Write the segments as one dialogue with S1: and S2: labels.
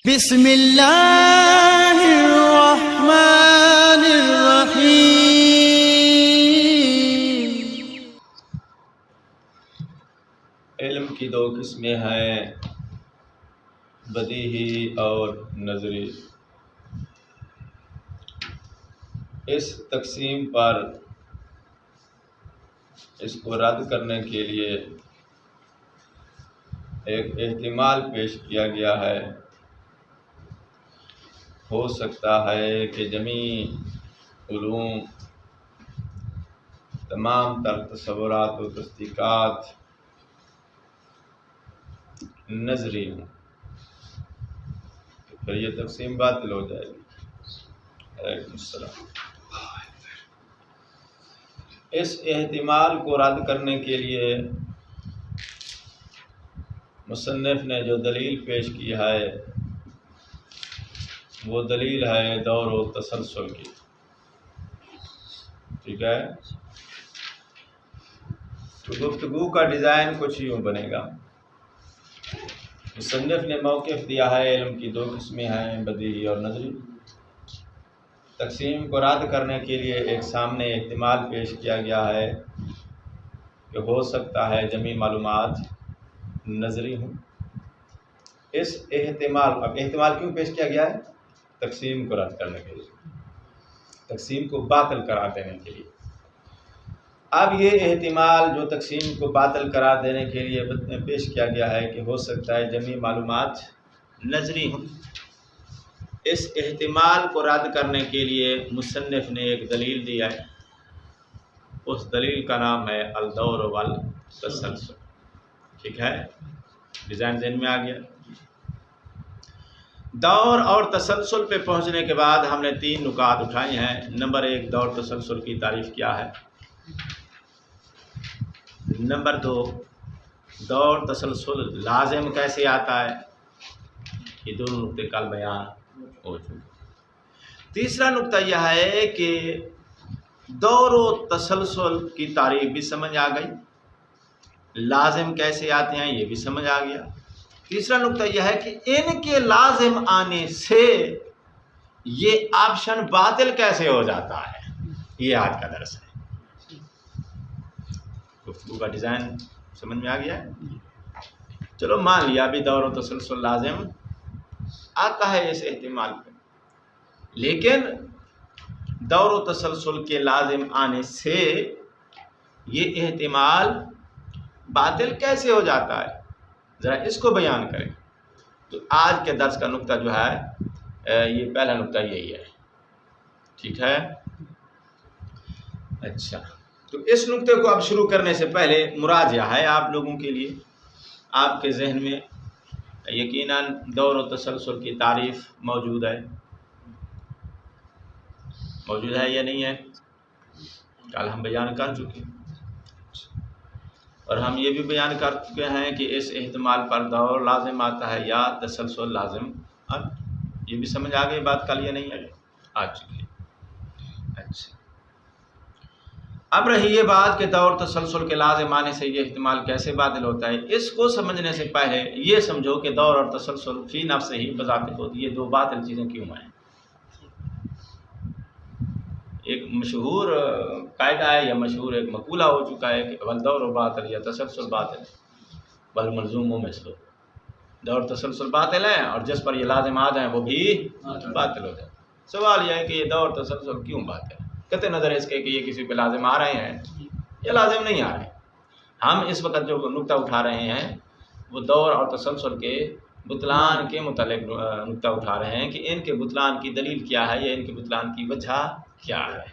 S1: بسم اللہ الرحمن الرحیم۔
S2: علم کی دو قسمیں ہیں، بدیہی اور نظری۔ اس تقسیم پر اس کو رد کرنے کے لیے ایک احتمال پیش کیا گیا ہے۔ ہو سکتا ہے کہ جمیع علوم، تمام تر تصورات و تصدیقات نظری ہوں، تو پھر یہ تقسیم باطل ہو جائے گی۔ علیکم السلام۔ اس احتمال کو رد کرنے کے لیے مصنف نے جو دلیل پیش کی ہے وہ دلیل ہے دور و تسلسل کی۔ ٹھیک ہے، تو گفتگو کا ڈیزائن کچھ یوں بنے گا۔ مصنف نے موقف دیا ہے علم کی دو قسمیں ہیں، بدیہی اور نظری۔ تقسیم کو رد کرنے کے لیے ایک سامنے احتمال پیش کیا گیا ہے کہ ہو سکتا ہے جمیع معلومات نظری ہوں۔ اس احتمال، اب احتمال کیوں پیش کیا گیا ہے؟ تقسیم کو رد کرنے کے لیے، تقسیم کو باطل قرار دینے کے لیے۔ اب یہ احتمال جو تقسیم کو باطل قرار دینے کے لیے پیش کیا گیا ہے کہ ہو سکتا ہے جمیع معلومات نظری ہوں، اس احتمال کو رد کرنے کے لیے مصنف نے ایک دلیل دیا ہے۔ اس دلیل کا نام ہے الدور والتسلسل۔ ٹھیک ہے، ڈیزائن ذہن میں آ گیا۔ دور اور تسلسل پہ پہنچنے کے بعد ہم نے 3 نکات اٹھائے ہیں۔ نمبر 1، دور تسلسل کی تعریف کیا ہے۔ نمبر 2، دور تسلسل لازم کیسے آتا ہے۔ یہ دونوں نقطے کل بیان ہو چکے۔ تیسرا نقطہ یہ ہے کہ دور و تسلسل کی تعریف بھی سمجھ آ گئی، لازم کیسے آتے ہیں یہ بھی سمجھ آ گیا۔ تیسرا نقطہ یہ ہے کہ ان کے لازم آنے سے یہ آپشن باطل کیسے ہو جاتا ہے، یہ آج کا درس ہے۔ گفتگو کا ڈیزائن سمجھ میں آ گیا ہے۔ چلو مان لیا بھی دور و تسلسل لازم آتا ہے اس احتمال پہ، لیکن دور و تسلسل کے لازم آنے سے یہ احتمال باطل کیسے ہو جاتا ہے، ذرا اس کو بیان کریں۔ تو آج کے درس کا نقطہ جو ہے یہ پہلا نقطہ یہی ہے۔ ٹھیک ہے، اچھا، تو اس نقطے کو اب شروع کرنے سے پہلے مراجعہ ہے آپ لوگوں کے لیے۔ آپ کے ذہن میں یقیناً دور و تسلسل کی تعریف موجود ہے یا نہیں ہے؟ کل ہم بیان کر چکے، اور ہم یہ بھی بیان کر چکے ہیں کہ اس احتمال پر دور لازم آتا ہے یا تسلسل لازم آتا ہے۔ یہ بھی سمجھ آ گئی بات کل یا نہیں ہے؟ آ چکی ہے۔ اچھا، اب رہی یہ بات کہ دور تسلسل کے لازم آنے سے یہ احتمال کیسے باطل ہوتا ہے۔ اس کو سمجھنے سے پہلے یہ سمجھو کہ دور اور تسلسل فی نفس ہی بذات خود یہ دو باطل چیزیں کیوں ہیں۔ ایک مشہور قاعدہ ہے یا مشہور ایک مقولہ ہو چکا ہے کہ والدور باطل یا تسلسل باطل والملزوم مثلہ۔ دور تسلسل باطل ہے اور جس پر یہ لازم آ جائیں وہ بھی باطل ہو جائے۔ سوال یہ ہے کہ یہ دور تسلسل کیوں باطل ہے، قطع نظر اس کے کہ یہ کسی پہ لازم آ رہے ہیں یا لازم نہیں آ رہے۔ ہم اس وقت جو نقطہ اٹھا رہے ہیں وہ دور اور تسلسل کے بطلان کے متعلق نقطہ اٹھا رہے ہیں کہ ان کے بطلان کی دلیل کیا ہے یا ان کے بطلان کی وجہ کیا ہے۔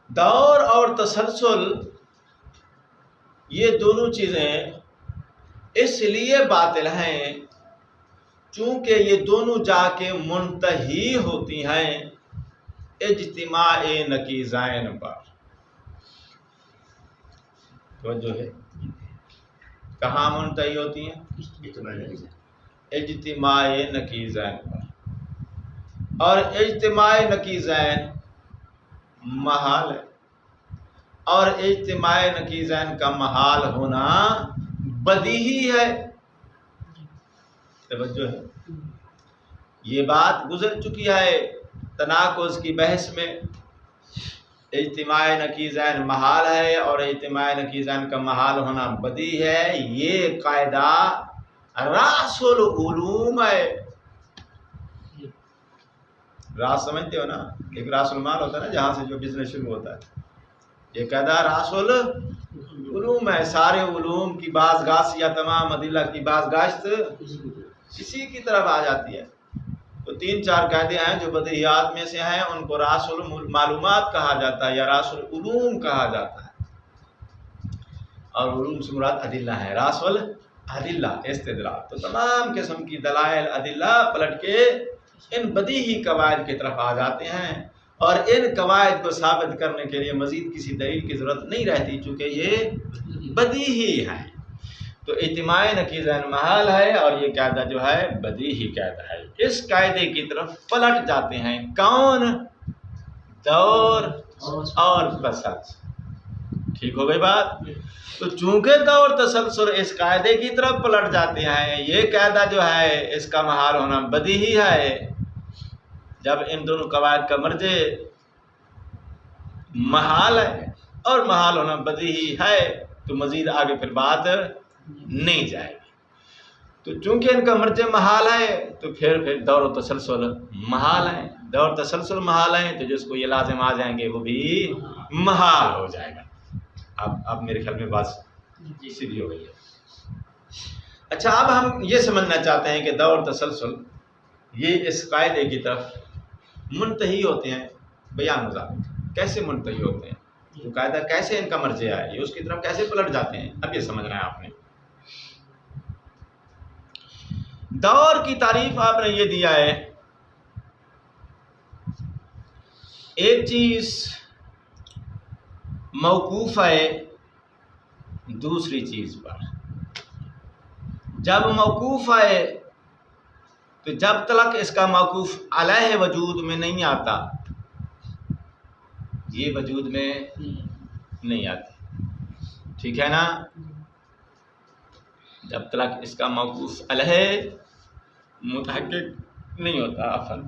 S2: دور اور تسلسل یہ دونوں چیزیں اس لیے باطل ہیں چونکہ یہ دونوں جا کے منتہی ہوتی ہیں اجتماع نقیضین پر۔ توجہ ہے، کہاں منتہی ہوتی ہیں؟ اجتماع نقیضین پر، اور اجتماع نقیضین محال ہے۔ اور اجتماع نقیضین کا محال ہونا بدیہی ہے. توجہ ہے، یہ بات گزر چکی ہے تناقض کی بحث میں. اجتماع نقیضین محال ہے اور اجتماع نقیضین کا محال ہونا بدیہی ہے. یہ قاعدہ راس العلوم ہے. راس سمجھتے ہو نا، ایک راس المال ہوتا ہے نا جہاں سے جو بزنس شروع ہوتا ہے. یہ قاعدہ راس العلوم ہے. سارے علوم کی باز گاشت یا تمام ادلہ کی باز گاشت اسی کی طرف آ جاتی ہے. تو 3-4 قاعدے ہیں جو بدیہیات میں سے ہیں، ان کو راس المعلومات کہا جاتا ہے یا راس العلوم کہا جاتا ہے. اور علوم سے مراد ادلہ ہے. راس الادلہ استدلال. تو تمام قسم کی دلائل ادلہ پلٹ کے ان بدیہی قواعد کی طرف آ جاتے ہیں، اور ان قواعد کو ثابت کرنے کے لیے مزید کسی دلیل کی ضرورت نہیں رہتی چونکہ یہ بدیہی ہے. تو اجتماع نقیضین محال ہے اور یہ قاعدہ جو ہے بدیہی قاعدہ ہے. اس قاعدے کی طرف پلٹ جاتے ہیں کون؟ دور اور تسلسل. ٹھیک ہو گئی بات؟ تو چونکہ دور تسلسل اس قاعدے کی طرف پلٹ جاتے ہیں، یہ قاعدہ جو ہے اس کا محال ہونا بدیہی ہے. جب ان دونوں قواعد کا مرجع محال ہے اور محال ہونا بدیہی ہے تو مزید آگے پھر بات نہیں جائے گی. تو چونکہ ان کا مرجع محال ہے تو پھر دور و تسلسل محال ہے. دور تسلسل محال ہے تو جس کو یہ لازم آ جائیں گے وہ بھی محال ہو جائے گا. اب میرے خیال میں بات سیدھی ہو گئی ہے. اچھا، اب ہم یہ سمجھنا چاہتے ہیں کہ دور تسلسل یہ اس قاعدے کی طرف منتہی ہوتے ہیں. بیان مضابط کیسے منتہی ہوتے ہیں، جو قاعدہ کیسے ان کا مرجع ہے، یہ اس کی طرف کیسے پلٹ جاتے ہیں. اب یہ سمجھنا ہے آپ نے. دور کی تعریف آپ نے یہ دیا ہے، ایک چیز موقوف ہے دوسری چیز پر. جب موقوف ہے تو جب تک اس کا موقوف علیہ وجود میں نہیں آتا، یہ وجود میں نہیں آتی. ٹھیک ہے نا؟ جب تک اس کا موقوف علیہ متحقق نہیں ہوتا، اصل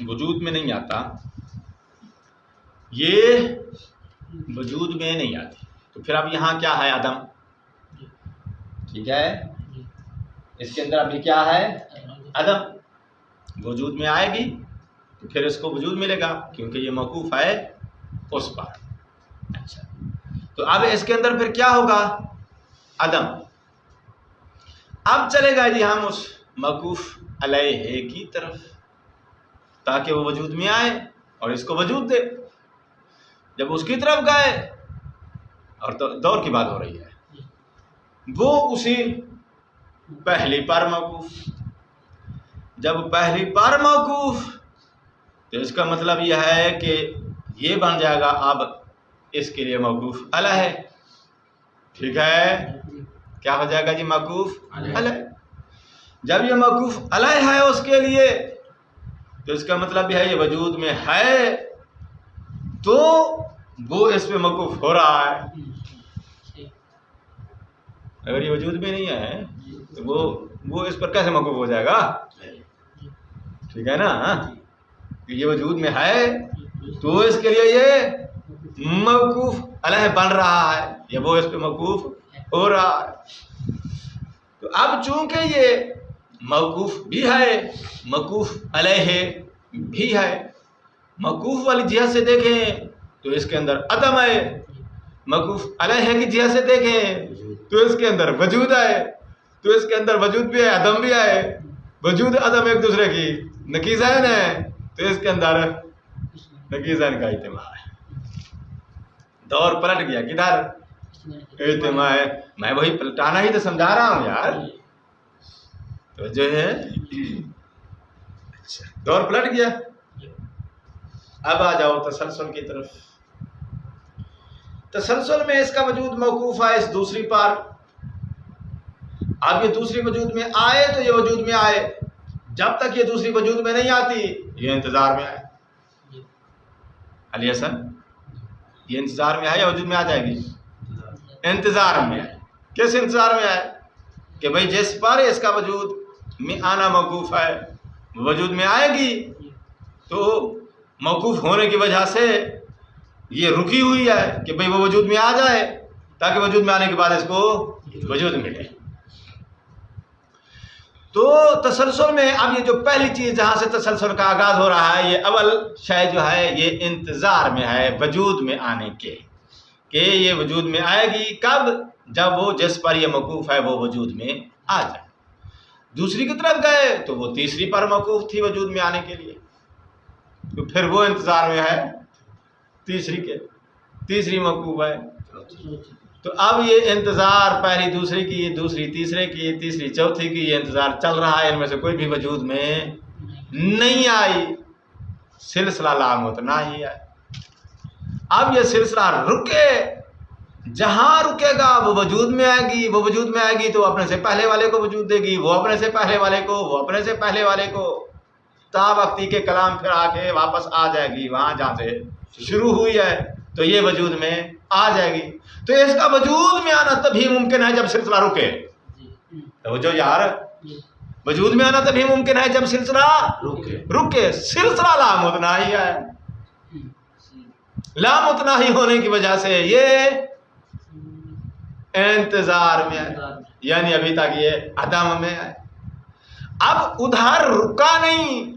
S2: وجود میں نہیں آتا، یہ وجود میں نہیں آتی. تو پھر اب یہاں کیا ہے؟ عدم. ٹھیک ہے، اس کے اندر ابھی کیا ہے؟ عدم. وجود میں آئے گی تو پھر اس کو وجود ملے گا کیونکہ یہ موقوف ہے اس پر. اچھا، تو اب اس کے اندر پھر کیا ہوگا؟ عدم. اب چلے گا جی ہم اس موقوف علیہ کی طرف تاکہ وہ وجود میں آئے اور اس کو وجود دے. جب اس کی طرف گئے، اور دور کی بات ہو رہی ہے، وہ اسی پہلی پر موقوف. جب پہلی پر موقوف تو اس کا مطلب یہ ہے کہ یہ بن جائے گا اب اس کے لیے موقوف علیہ. ٹھیک ہے، کیا ہو جائے گا جی؟ موقوف علیہ. جب یہ موقوف علیہ ہے اس کے لیے تو اس کا مطلب یہ ہے یہ وجود میں ہے تو وہ اس پہ موقوف ہو رہا ہے. اگر یہ وجود میں نہیں ہے تو وہ اس پر کیسے موقوف ہو جائے گا؟ ٹھیک ہے نا؟ یہ وجود میں ہے تو اس کے لیے یہ موقوف علیہ بن رہا ہے، یا وہ اس پہ موقوف ہو رہا ہے. تو اب چونکہ یہ موقوف بھی ہے، موقوف علیہ بھی ہے، موقوف والی جہت سے دیکھیں تو اس کے اندر عدم ہے، موقوف علیہ کی جہت سے دیکھیں تو اس کے اندر وجود ہے. تو اس کے اندر وجود بھی ہے، عدم بھی ہے. وجود عدم ایک دوسرے کی نقیضین ہے تو اس کے اندر نقیضین کا اجتماع ہے. دور پلٹ گیا کدھر؟ اجتماع ہے. میں وہی پلٹانا ہی تو سمجھا رہا ہوں یار. تو جو ہے دور پلٹ گیا. اب آ جاؤ تسلسل کی طرف. تسلسل میں اس کا وجود موقوف ہے اس دوسری پر. اب یہ دوسری وجود میں آئے تو یہ وجود میں آئے، جب تک یہ دوسری وجود میں نہیں آتی یہ انتظار میں آئے. علی حسن، یہ انتظار میں ہے یا وجود میں آ جائے گی؟ انتظار میں ہے. کس انتظار میں ہے؟ کہ بھئی جس پر اس کا وجود میں آنا موقوف ہے وجود میں آئے گی، تو موقوف ہونے کی وجہ سے یہ رکی ہوئی ہے کہ بھئی وہ وجود میں آ جائے تاکہ وجود میں آنے کے بعد اس کو وجود ملے. تو تسلسل میں اب یہ جو پہلی چیز جہاں سے تسلسل کا آغاز ہو رہا ہے، یہ اول شے جو ہے یہ انتظار میں ہے وجود میں آنے کے، کہ یہ وجود میں آئے گی کب؟ جب وہ جس پر یہ موقوف ہے وہ وجود میں آ جائے. دوسری کی طرف گئے تو وہ تیسری پر موقوف تھی وجود میں آنے کے لیے، تو پھر وہ انتظار میں ہے تیسری کے، تیسری موقوف ہے. تو اب یہ انتظار پہلی دوسری کی، دوسری تیسرے کی، تیسری چوتھی کی، یہ انتظار چل رہا ہے، ان میں سے کوئی بھی وجود میں نہیں آئی، سلسلہ لامتناہی ہے. اب یہ سلسلہ رکے، جہاں رکے گا وہ وجود میں آئے گی، وہ وجود میں آئے گی تو اپنے سے پہلے والے کو وجود دے گی، وہ اپنے سے پہلے والے کو، وہ اپنے سے پہلے والے کو، تا وقتی کے کلام پھر آ کے واپس آ جائے گی وہاں جہاں سے شروع ہوئی ہے، تو یہ وجود میں آ جائے گی. تو اس کا وجود میں آنا تبھی ممکن ہے جب سلسلہ رکے. توجہ یار، وجود میں آنا تبھی ممکن ہے جب سلسلہ رکے. سلسلہ لامتناہی ہے، لامتناہی ہونے کی وجہ سے یہ انتظار میں ہے، یعنی ابھی تک یہ عدم میں ہے. اب ادھر رکا نہیں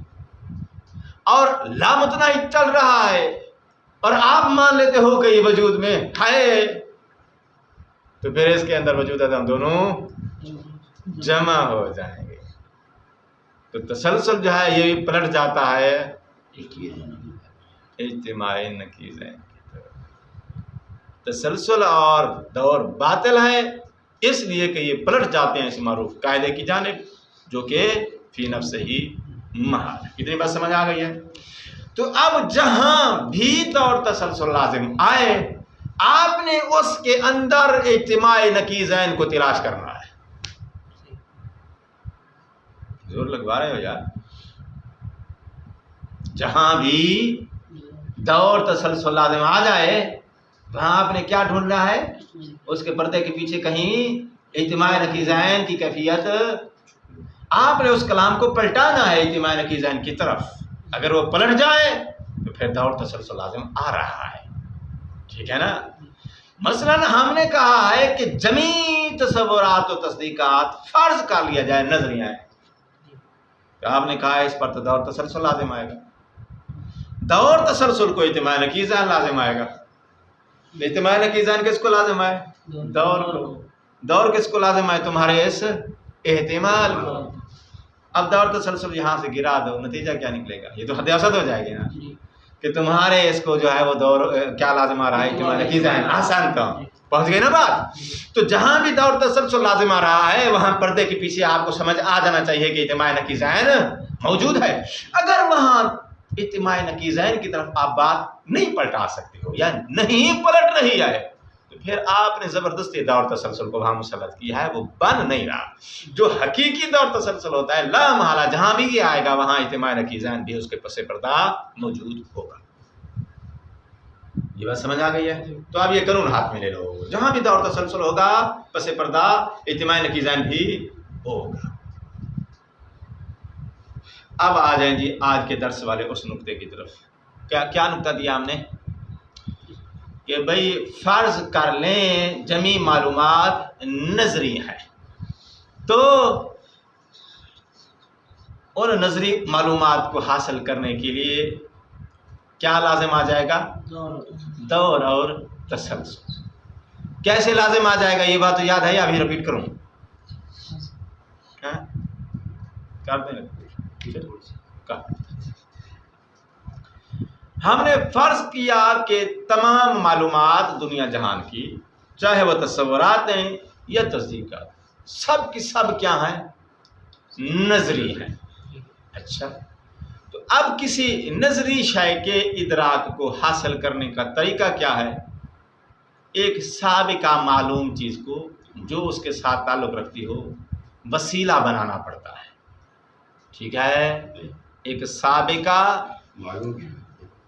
S2: اور لامتناہی چل رہا ہے اور آپ مان لیتے ہو کہ یہ وجود میں ہے، تو پھر اس کے اندر وجود عدم دونوں جمع ہو جائیں گے. تو تسلسل جو ہے یہ بھی پلٹ جاتا ہے اجتماع نقیضین کی طرف. تسلسل اور دور باطل ہے اس لیے کہ یہ پلٹ جاتے ہیں اس معروف قاعدے کی جانب جو کہ فی نفس ہی محال. اتنی بات سمجھ آ گئی ہے؟ تو اب جہاں بھی دور تسلسل لازم آئے آپ نے اس کے اندر اجتماع نقیضین کو تلاش کرنا ہے. زور لگوا رہے ہو یار؟ جہاں بھی دور تسلسل لازم آ جائے وہاں آپ نے کیا ڈھونڈنا ہے؟ اس کے پردے کے پیچھے کہیں اجتماع نقیضین کی کیفیت. آپ نے اس کلام کو پلٹانا ہے اجتماع نقیضین کی طرف. اگر وہ پلٹ جائے تو پھر دور تسلسل لازم آ رہا ہے. ٹھیک ہے نا؟ مثلا ہم نے کہا ہے کہ جمیع تصورات و تصدیقات فرض کر لیا جائے نظریہ ہے، تو آپ نے کہا ہے اس پر تو دور تسلسل لازم آئے گا. دور تسلسل کو اجتماع نقیضین لازم آئے گا. اجتماع نقیضین کس کو لازم آئے؟ دور کو. دور کس کو لازم آئے؟ تمہارے اس احتمال کو. اب دور تسلسل یہاں سے گرا دو، نتیجہ کیا نکلے گا؟ یہ تو حد اقصد ہو جائے گی نا کہ تمہارے اس کو جو ہے وہ دور کیا لازم آ رہا ہے؟ اجتماع نقیضین. آسان تو پہنچ گئی نا بات. تو جہاں بھی دور تسلسل لازم آ رہا ہے وہاں پردے کے پیچھے آپ کو سمجھ آ جانا چاہیے کہ اجتماع نقیضین موجود ہے. اگر وہاں اجتماع نقیضین کی طرف آپ بات نہیں پلٹا سکتے ہو یا نہیں پلٹ رہی ہے تو پھر آپ نے زبردستی دور تسلسل کو وہاں مسلط کیا ہے، وہ بن نہیں رہا. جو حقیقی دور تسلسل ہوتا ہے لا محالہ جہاں بھی یہ آئے گا وہاں اجتماع نقیضین بھی اس کے پس پردہ موجود ہوگا. یہ بات سمجھ آ گئی ہے؟ تو اب یہ قانون ہاتھ میں لے لو، جہاں بھی دور تسلسل ہوگا پس پردہ اجتماع نقیضین بھی ہوگا. اب آ جائیں جی آج کے درس والے اس نقطے کی طرف. کیا نقطہ دیا ہم نے؟ کہ بھئی فرض کر لیں جمیع معلومات نظری ہے، تو ان نظری معلومات کو حاصل کرنے کے لیے کیا لازم آ جائے گا؟ دور اور تسلسل. کیسے لازم آ جائے گا یہ بات تو یاد ہے یا ابھی رپیٹ کروں؟ کر دیں. ہم نے فرض کیا کہ تمام معلومات دنیا جہان کی چاہے وہ تصورات ہیں یا تصدیقات سب کی سب کیا ہیں؟ نظری ہیں. اچھا، تو اب کسی نظری شے کے ادراک کو حاصل کرنے کا طریقہ کیا ہے؟ ایک سابقہ معلوم چیز کو جو اس کے ساتھ تعلق رکھتی ہو وسیلہ بنانا پڑتا ہے. ٹھیک ہے؟ ایک سابقہ معلوم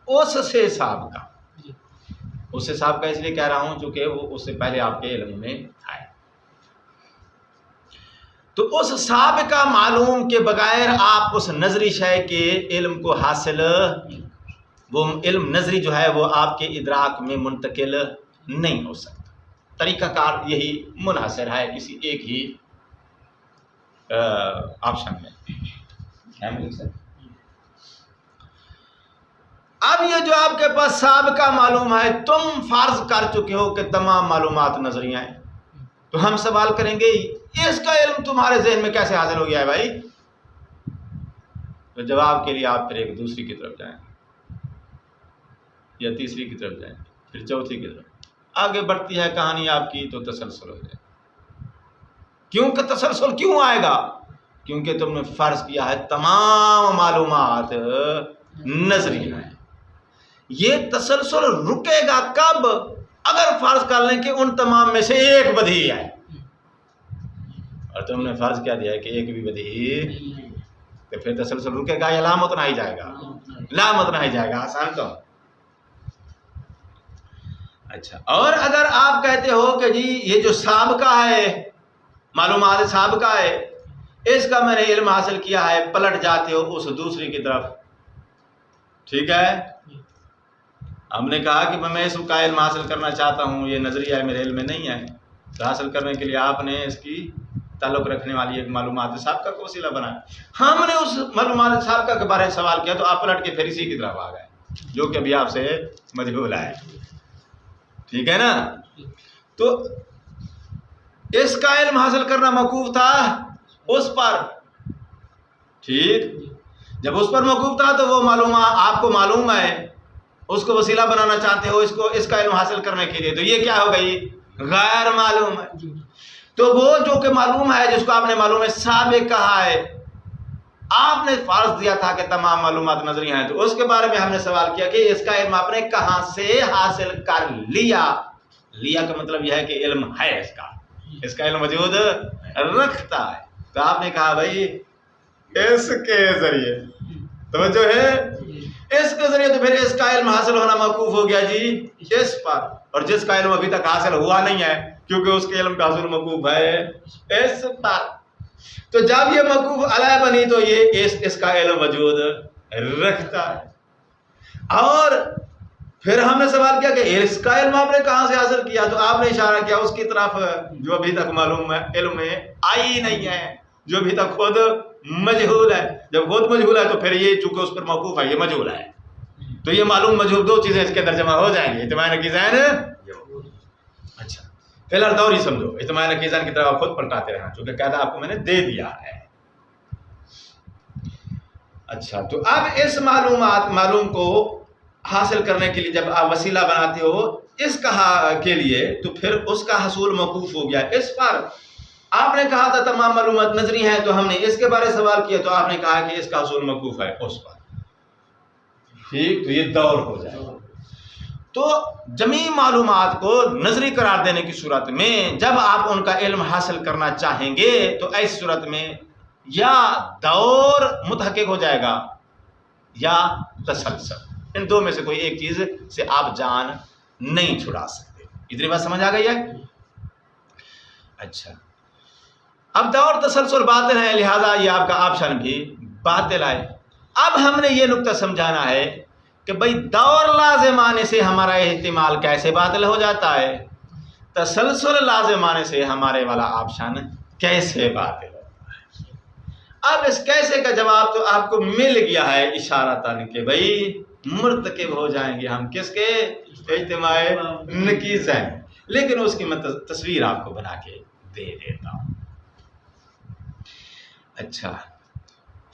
S2: اس سے سابقہ اس سے سابقہ اس لیے کہہ رہا ہوں چونکہ وہ اس سے پہلے آپ کے علم میں آئے. تو اس سابقہ معلوم کے بغیر آپ اس نظری شے کے علم کو حاصل، وہ علم نظری جو ہے وہ آپ کے ادراک میں منتقل نہیں ہو سکتا. طریقہ کار یہی منحصر ہے کسی ایک ہی آپشن میں. اب یہ جو آپ کے پاس سابقہ معلوم ہے، تم فرض کر چکے ہو کہ تمام معلومات نظریہ ہیں، تو ہم سوال کریں گے اس کا علم تمہارے ذہن میں کیسے حاصل ہو گیا ہے بھائی؟ تو جواب کے لیے آپ پھر ایک دوسری کی طرف جائیں یا تیسری کی طرف جائیں، پھر چوتھی کی طرف. آگے بڑھتی ہے کہانی آپ کی تو تسلسل ہو جائے. کیونکہ تسلسل کیوں آئے گا؟ کیونکہ تم نے فرض کیا ہے تمام معلومات نظری ہیں. یہ تسلسل رکے گا کب؟ اگر فرض کر لیں کہ ان تمام میں سے ایک بدیہی ہے، اور تم نے فرض کیا دیا ہے کہ ایک بھی بدیہی، تو پھر تسلسل رکے گا یا لامت نہ ہی جائے گا؟ لامت نہ ہی جائے گا. آسان تو. اچھا، اور اگر آپ کہتے ہو کہ جی یہ جو سابقہ ہے، معلومات سابقہ ہے، اس کا میں نے علم حاصل کیا ہے، پلٹ جاتے ہو اس دوسری کی طرف. ٹھیک ہے، ہم نے کہا کہ میں اس کا علم حاصل کرنا چاہتا ہوں، یہ نظریہ ہے میرے علم میں نہیں ہے، تو حاصل کرنے کے لیے آپ نے اس کی تعلق رکھنے والی ایک معلومات سابقہ کو وسیلہ بنایا. ہم نے اس معلومات سابقہ کے بارے میں سوال کیا تو آپ پلٹ کے پھر اسی کی طرف آ گئے جو کہ ابھی آپ سے مجہول ہے. ٹھیک ہے نا؟ تو اس کا علم حاصل کرنا موقوف تھا اس پر. ٹھیک، جب اس پر موقوف تھا تو وہ معلومات آپ کو معلوم ہے، اس کو وسیلہ بنانا چاہتے ہو اس کا علم حاصل کرنے کے لیے، تو یہ کیا ہو گئی؟ غیر معلوم ہے. تو وہ جو کہ معلوم ہے، جس کو آپ نے معلوم ہے سابق کہا ہے، آپ نے فرض دیا تھا کہ تمام معلومات نظری ہیں، تو اس کے بارے میں ہم نے سوال کیا کہ اس کا علم آپ نے کہاں سے حاصل کر لیا؟ لیا کا مطلب یہ ہے کہ علم ہے، اس کا علم وجود رکھتا ہے. تو آپ نے کہا بھائی اس کے ذریعے، توجہ ہے، اس کے ذریعے، تو پھر اس کا علم حاصل ہونا موقوف ہو گیا جی اس پر. اور جس کا علم ابھی تک حاصل ہوا نہیں ہے کیونکہ اس کے علم کا حصول موقوف ہے اس پر. تو جب یہ موقوف علیہ بنی تو یہ اس کا علم وجود رکھتا ہے. اور پھر ہم نے سوال کیا کہ اس کا علم آپ نے کہاں سے حاصل کیا؟ تو آپ نے اشارہ کیا اس کی طرف جو ابھی تک معلوم ہے، علم میں آئی نہیں ہے، جو ابھی تک خود مجہول ہے. جب خود مجہول ہے تو پھر یہ چونکہ اس پر موقوف ہے، یہ مجہول ہے، تو یہ معلوم مجہول دو چیزیں اس کے اندر جمع ہو جائیں گی. اجتماع نقیضین. اچھا، فی الحال دوری سمجھو، اجتماع نقیضین کی طرف آپ خود پلٹاتے رہنا چونکہ قاعدہ آپ کو میں نے دے دیا ہے. اچھا، تو اب اس معلوم کو حاصل کرنے کے لیے جب آپ وسیلہ بناتے ہو اس کا کے لیے، تو پھر اس کا حصول موقوف ہو گیا اس پر. آپ نے کہا تھا تمام معلومات نظری ہیں، تو ہم نے اس کے بارے سوال کیا تو آپ نے کہا کہ اس کا حصول موقوف ہے اس پر. ٹھیک، تو یہ دور ہو جائے گا. تو جمیع معلومات کو نظری قرار دینے کی صورت میں جب آپ ان کا علم حاصل کرنا چاہیں گے تو ایسی صورت میں یا دور متحقق ہو جائے گا یا تسلسل. ان دو میں سے کوئی ایک چیز سے آپ جان نہیں چھڑا سکتے. اتنی بات سمجھ آ گئی ہے؟ اچھا، اب دور تسلسل باطل ہے، لہذا یہ آپ کا آپشن بھی باطل ہے. اب ہم نے یہ نقطہ سمجھانا ہے کہ بھئی دور لازم آنے سے ہمارا احتمال کیسے باطل ہو جاتا ہے، تسلسل لازم آنے سے ہمارے والا آپشن کیسے باطل ہوتا ہے. اب اس کیسے کا جواب تو آپ کو مل گیا ہے اشارتاً کہ بھئی مرتکب ہو جائیں گے ہم کس کے؟ اجتماع نقیضین. لیکن اس کی میں تصویر آپ کو بنا کے دے دیتا ہوں. اچھا،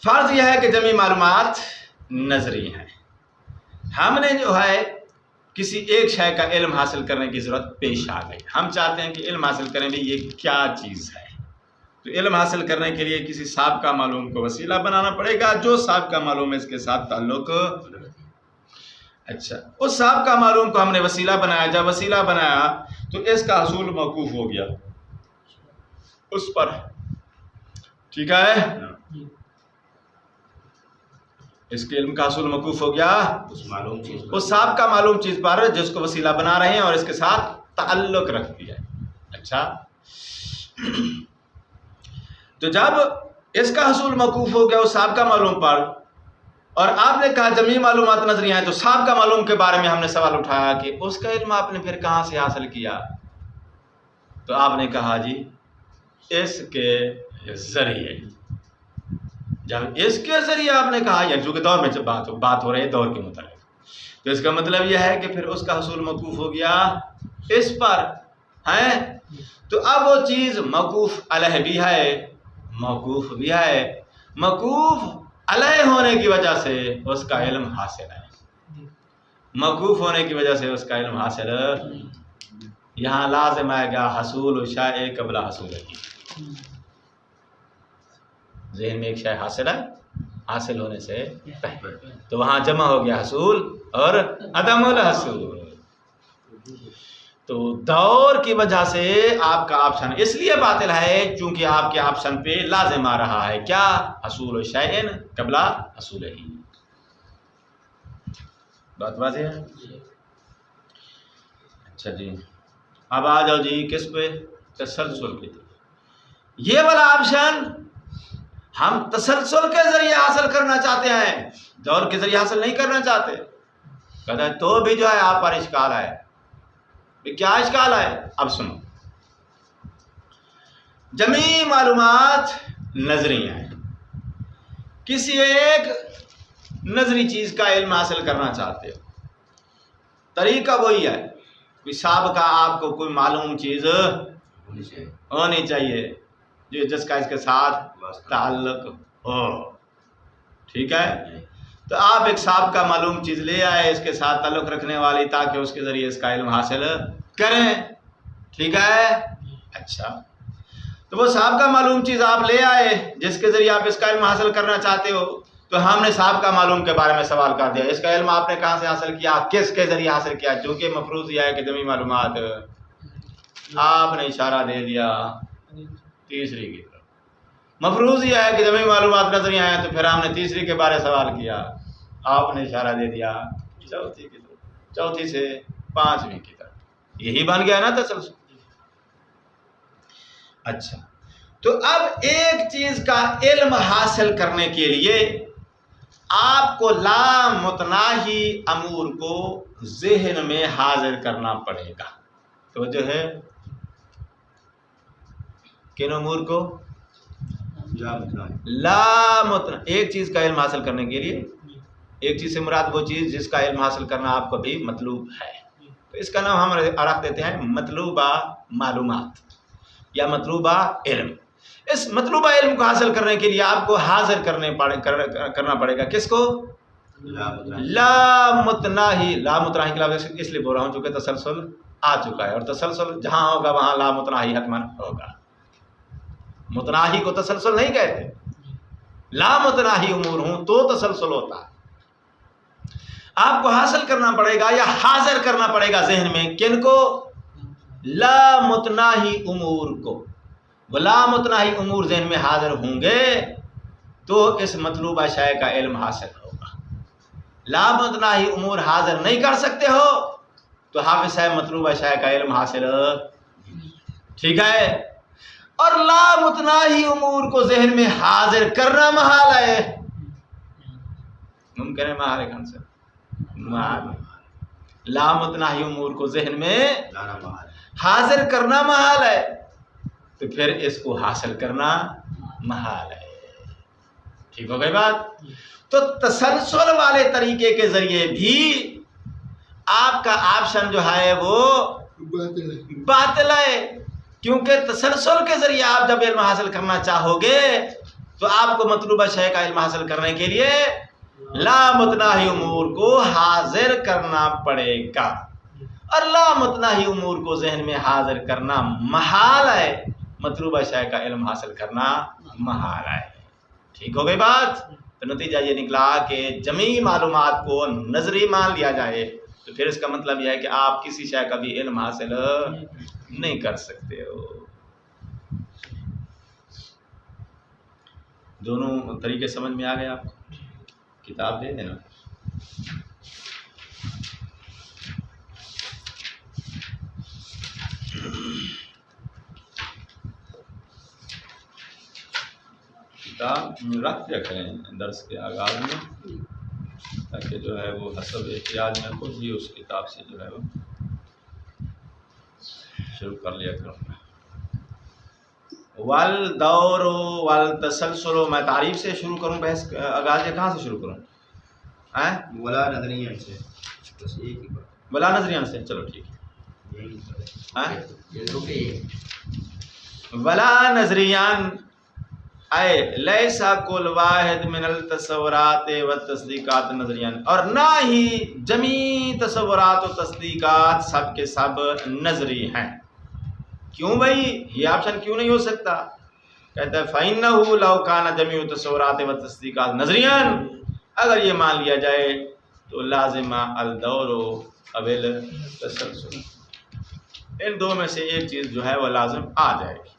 S2: فرض یہ ہے کہ جمیع معلومات نظری ہیں. ہم نے جو ہے کسی ایک شے کا علم حاصل کرنے کی ضرورت پیش آ گئی. ہم چاہتے ہیں کہ علم حاصل کریں بھی یہ کیا چیز ہے. تو علم حاصل کرنے کے لیے کسی سابقہ معلوم کو وسیلہ بنانا پڑے گا جو سابقہ معلوم ہے اس کے ساتھ تعلق. اچھا، اس سابقہ معلوم کو ہم نے وسیلہ بنایا. جب وسیلہ بنایا تو اس کا حصول موقوف ہو گیا اس پر. ٹھیک ہے، اس کے علم کا حصول موقوف ہو گیا
S3: اس معلوم چیز پر،
S2: اس سابقہ معلوم چیز پر جس کو وسیلہ بنا رہے ہیں اور اس کے ساتھ تعلق رکھ دیا ہے. اچھا، تو جب اس کا حصول موقوف ہو گیا اس سابقہ معلوم پر، اور آپ نے کہا جمیع معلومات نظریہ ہیں، تو سابقہ معلوم کے بارے میں ہم نے سوال اٹھایا کہ اس کا علم آپ نے پھر کہاں سے حاصل کیا؟ تو آپ نے کہا جی اس کے ذریعے. جب اس کے ذریعے آپ نے کہا، یا چونکہ دور میں جب بات ہو رہی ہے دور کے متعلق، تو اس کا مطلب یہ ہے کہ پھر اس کا حصول موقوف ہو گیا اس پر ہے. تو اب وہ چیز موقوف علیہ بھی ہے، موقوف بھی ہے، موقوف علیہ ہونے کی وجہ سے اس کا علم حاصل ہے، موقوف ہونے کی وجہ سے اس کا علم حاصل ہے. یہاں لازم آئے گا حصول شیء قبل حصول کی. ذہن میں ایک شے حاصل ہے، حاصل ہونے سے پہلے، تو وہاں جمع ہو گیا حصول اور عدم الحصول. تو دور کی وجہ سے آپ کا آپشن اس لیے باطل ہے چونکہ آپ کے آپشن پہ لازم آ رہا ہے کیا؟ حصول شیء قبل حصول ہی. بات واضح ہے؟ اچھا جی، اب آ جاؤ جی کس پہ؟ تسلسل کی طرف. یہ والا آپشن ہم تسلسل کے ذریعے حاصل کرنا چاہتے ہیں، دور کے ذریعے حاصل نہیں کرنا چاہتے. کہتا ہے تو بھی جو ہے آپ پر اشکال ہے. کیا اشکال ہے؟ اب سنو، جمیع معلومات نظری ہیں، کسی ایک نظری چیز کا علم حاصل کرنا چاہتے ہو، طریقہ وہی ہے، کوئی سابقہ آپ کو کوئی معلوم چیز ہونی چاہیے جو جس کا اس کے ساتھ تعلق ہو. ٹھیک ہے، تو آپ ایک سابقہ معلوم چیز لے آئے اس کے ساتھ تعلق رکھنے والی تاکہ اس کے ذریعے اس کا علم حاصل کریں. ٹھیک ہے، اچھا، تو وہ سابقہ معلوم چیز آپ لے آئے جس کے ذریعے آپ اس کا علم حاصل کرنا چاہتے ہو. تو ہم نے سابقہ معلوم کے بارے میں سوال کر دیا، اس کا علم آپ نے کہاں سے حاصل کیا، کس کے ذریعے حاصل کیا؟ چونکہ مفروض یہ ہے کہ جمیع معلومات، آپ نے اشارہ دے دیا تیسری کی طرف. مفروض یہ ہے کہ جمیع معلومات نظریہ ہیں، تو پھر ہم نے تیسری کے بارے سوال کیا، آپ نے اشارہ دے دیا چوتھی کی طرف، چوتھی سے پانچویں کی طرف. یہی بن گیا نا تسلسل. اچھا، تو اب ایک چیز کا علم حاصل کرنے کے لیے آپ کو لامتناہی امور کو ذہن میں حاضر کرنا پڑے گا. تو جو ہے کن امور کو؟ لامتناہی. ایک چیز کا علم حاصل کرنے کے لیے، ایک چیز سے مراد وہ چیز جس کا علم حاصل کرنا آپ کو بھی مطلوب ہے، تو اس کا نام ہم رکھ دیتے ہیں مطلوبہ معلومات یا مطلوبہ علم. اس مطلوبہ علم کو حاصل کرنے کے لیے آپ کو حاضر کرنا پڑے گا کس کو؟ لامتناہی. لامتناہی کے لفظ اس لیے بول رہا ہوں چونکہ تسلسل آ چکا ہے، اور تسلسل جہاں ہوگا وہاں لامتناہی حتماً ہوگا. متناہی کو تسلسل نہیں کہتے، لامتناہی امور ہوں تو تسلسل ہوتا ہے. آپ کو حاصل کرنا پڑے گا یا حاضر کرنا پڑے گا ذہن میں کن کو؟ لامتناہی امور کو. وہ لامتناہی امور ذہن میں حاضر ہوں گے تو اس مطلوبہ شے کا علم حاصل ہوگا. لامتناہی امور حاضر نہیں کر سکتے ہو تو حافظ ہے مطلوبہ شے کا علم حاصل. ٹھیک ہے، اور لامتناہی امور کو ذہن میں حاضر کرنا محال ہے. ممکن ہے محال ہے کون سے؟ محال. لامتناہی امور کو ذہن میں حاضر کرنا محال ہے، تو پھر اس کو حاصل کرنا محال ہے. ٹھیک ہو گئی بات؟ تو تسلسل والے طریقے کے ذریعے بھی آپ کا آپشن جو ہے وہ باطل ہے، کیونکہ تسلسل کے ذریعے آپ جب علم حاصل کرنا چاہو گے تو آپ کو مطلوبہ شے کا علم حاصل کرنے کے لیے لامتناہی امور کو حاضر کرنا پڑے گا، اور لامتناہی امور کو ذہن میں حاضر کرنا محال ہے، مطلوبہ شے کا علم حاصل کرنا محال ہے. ٹھیک ہو گئی بات؟ تو نتیجہ یہ نکلا کہ جمیع معلومات کو نظری مان لیا جائے تو پھر اس کا مطلب یہ ہے کہ آپ کسی شے کا بھی علم حاصل نہیں کر سکتے ہو. دونوں طریقے سمجھ میں آ گئے آپ کو؟ کتاب دے دینا. کتاب رکھ دیا کریں درس کے آغاز میں، تاکہ جو ہے وہ حسب احتیاج میں خود بھی اس کتاب سے جو ہے وہ شروع کر لیا کروں گا. والدور والتسلسل، میں تعریف سے شروع کروں بحث آغاز، یا کہاں سے شروع کروں؟
S3: ولا نظریہ سے، بس ایک ہی بات،
S2: بلا نظریان سے. چلو ٹھیک ہے. ولا نظریان اے لیسا کل واحد من التصورات والتصدیقات نظریان، اور نہ ہی جمیع تصورات و تصدیقات سب کے سب نظری ہیں. کیوں بھائی یہ آپشن کیوں نہیں ہو سکتا؟ کہتا ہے فَإِنَّهُ لَوْ كَانَ جَمِيعُ التصورات والتصدیقات نظریان، اگر یہ مان لیا جائے تو لازم الدور او التسلسل، ان دو میں سے ایک چیز جو ہے وہ لازم آ جائے گی.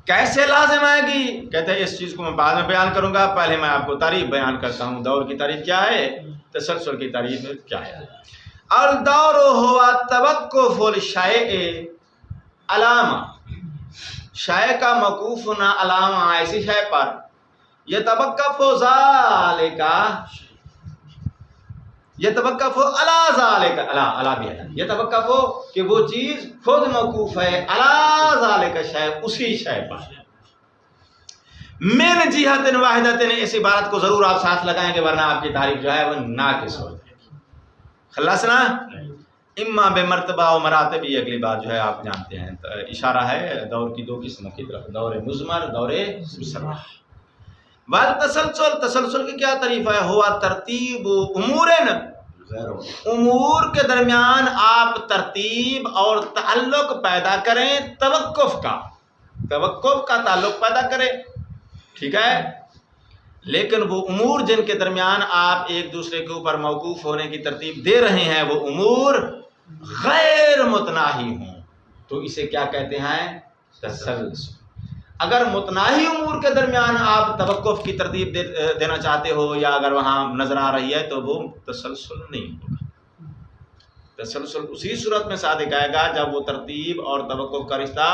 S2: کیسے لازم آئے گی؟ کہتے ہیں اس چیز کو میں بعد میں بیان کروں گا، پہلے میں آپ کو تعریف بیان کرتا ہوں. دور کی تعریف کیا ہے، تسلسل کی تعریف کیا ہے. الدور ہوا توقف الشیء علامہ، شے کا موقوف ہونا علامہ ایسی شے پر، یتوقف ذالک، یتوقف علی ذالک، علی بھی ہے، یتوقف کہ وہ چیز خود موقوف ہے علی ذالک شے، اسی شے پر. من جہت واحدۃ، اس عبارت کو ضرور آپ ساتھ لگائیں گے ورنہ آپ کی تعریف جو ہے وہ ناقص ہو جائے گی. خلصنا اما بے مرتبہ و مراتب، یہ اگلی بات جو ہے آپ جانتے ہیں. اشارہ ہے دور کی دو قسموں کی طرف، دور مضمر، دور مصرح. والتسلسل، تسلسل کی کیا تعریف ہے؟ ہوا ترتیب امور، امور کے درمیان آپ ترتیب اور تعلق پیدا کریں، توقف کا، توقف کا تعلق پیدا کریں. ٹھیک ہے، لیکن وہ امور جن کے درمیان آپ ایک دوسرے کے اوپر موقوف ہونے کی ترتیب دے رہے ہیں وہ امور غیر متناہی ہوں تو اسے کیا کہتے ہیں؟ تسلسل. اگر متناہی امور کے درمیان آپ توقف کی ترتیب دینا چاہتے ہو یا اگر وہاں نظر آ رہی ہے تو وہ تسلسل نہیں ہوگا. تسلسل اسی صورت میں صادق آئے گا جب وہ ترتیب اور توقف کا رشتہ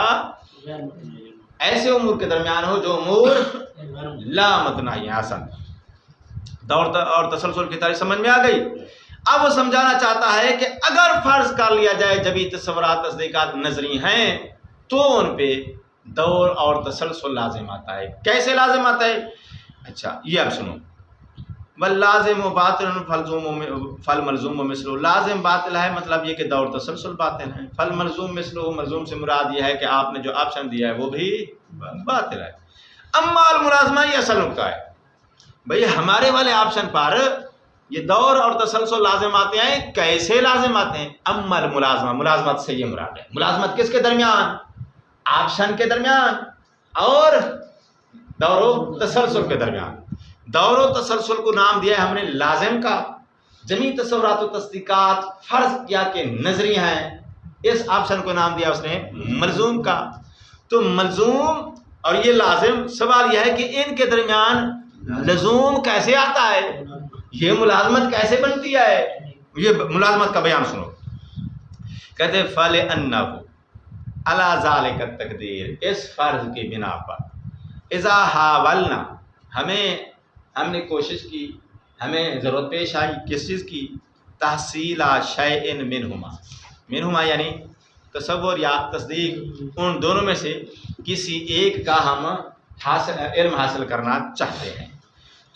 S2: ایسے امور کے درمیان ہو جو امور لا متناہی ہیں. آسان دور اور تسلسل کی تعریف سمجھ میں آ گئی. اب وہ سمجھانا چاہتا ہے کہ اگر فرض کر لیا جائے جبھی تصورات تصدیقات نظری ہیں تو ان پہ دور اور تسلسل لازم آتا ہے. کیسے لازم آتا ہے؟ اچھا یہ اب سنو. واللازم باطل فالملزوم مثلہ، لازم باطل ہے مطلب یہ کہ دور تسلسل باطل ہے. فالملزوم مثلہ، ملزوم سے مراد یہ ہے کہ آپ نے جو آپشن دیا ہے وہ بھی باطل ہے. اما الملازمہ، یہ اصل نقطہ ہے بھئی، ہمارے والے آپشن پر یہ دور اور تسلسل لازم آتے ہیں. کیسے لازم آتے ہیں؟ اما الملازمہ، ملازمت سے یہ مراد ہے. ملازمت کس کے درمیان؟ آپشن کے درمیان اور دور و تسلسل کے درمیان. دور و تسلسل کو نام دیا ہے ہم نے لازم کا. جمیع تصورات و تصدیقات فرض کیا کہ نظری ہیں، اس آپشن کو نام دیا اس نے ملزوم کا. تو ملزوم اور یہ لازم، سوال یہ ہے کہ ان کے درمیان لزوم کیسے آتا ہے، یہ ملازمت کیسے بنتی ہے؟ یہ ملازمت کا بیان سنو. کہتے فَلِأَنَّهُ عَلَى ذَلِكَ التَّقْدِيرِ، اس فرض کی بنا پر اذا حاولنا، ہم نے کوشش کی، ہمیں ضرورت پیش آئی کس چیز کی؟ تحصیل شیء منہما یعنی تصور یا تصدیق، ان دونوں میں سے کسی ایک کا ہم علم حاصل کرنا چاہتے ہیں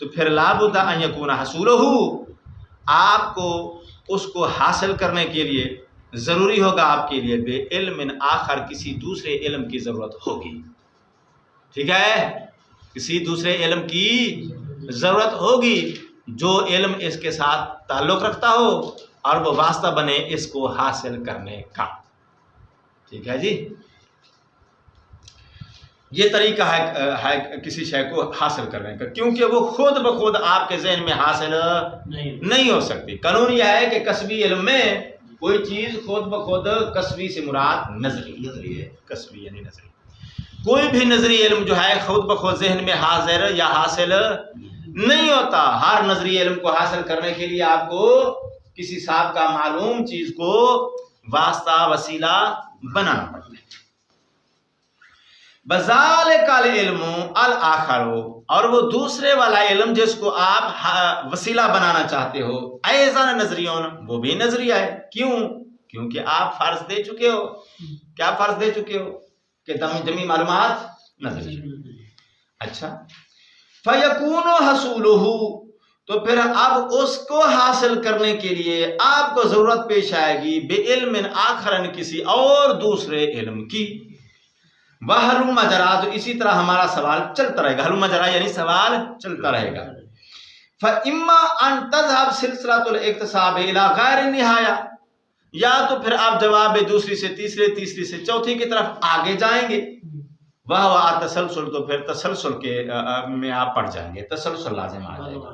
S2: تو پھر لابد ان یکون حصولہ، آپ کو اس کو حاصل کرنے کے لیے ضروری ہوگا آپ کے لیے بے علم آخر، کسی دوسرے علم کی ضرورت ہوگی. ٹھیک ہے، کسی دوسرے علم کی ضرورت ہوگی جو علم اس کے ساتھ تعلق رکھتا ہو اور وہ واسطہ بنے اس کو حاصل کرنے کا. ٹھیک ہے جی، یہ طریقہ ہے کسی شے کو حاصل کرنے کا، کیونکہ وہ خود بخود آپ کے ذہن میں حاصل نہیں ہو سکتی. قانون یہ ہے کہ کسبی علم میں کوئی چیز خود بخود، کسبی سے مراد نظری ہے، کسبی یعنی نظری. کوئی بھی نظری علم جو ہے خود بخود ذہن میں حاضر یا حاصل نہیں ہوتا. ہر نظری علم کو حاصل کرنے کے لیے آپ کو کسی صاحب کا معلوم چیز کو واسطہ وسیلہ بنانا پڑتا ہے. بذالک العلم الآخر، اور وہ دوسرے والا علم جس کو آپ وسیلہ بنانا چاہتے ہو، ایضا نظریون، وہ بھی نظریہ ہے. کیوں؟ کیونکہ آپ فرض دے چکے ہو. کیا فرض دے چکے ہو؟ کہ جمی معلومات نظری. اچھا، فیکون حصولہ، تو پھر اب اس کو حاصل کرنے کے لیے آپ کو ضرورت پیش آئے گی بعلم آخر، کسی اور دوسرے علم کی. وَهَلُمَّ جَرَا، تو اسی طرح ہمارا سوال چلتا رہے گا. ہلوم جرا یعنی سوال چلتا رہے گا. فَإِمَّا أَن تَذْهَبْ سِلْسِلَةُ الْاِقْتِصَابِ إِلَى غَيْرِ النِّهَايَةِ، یا تو پھر آپ جواب دوسری سے تیسرے، تیسری سے چوتھی کی طرف آگے جائیں گے. وَهُوَ التَّسَلْسُلُ، تو پھر تسلسل کے میں آپ پڑ جائیں گے، تسلسل لازم آ جائے گا.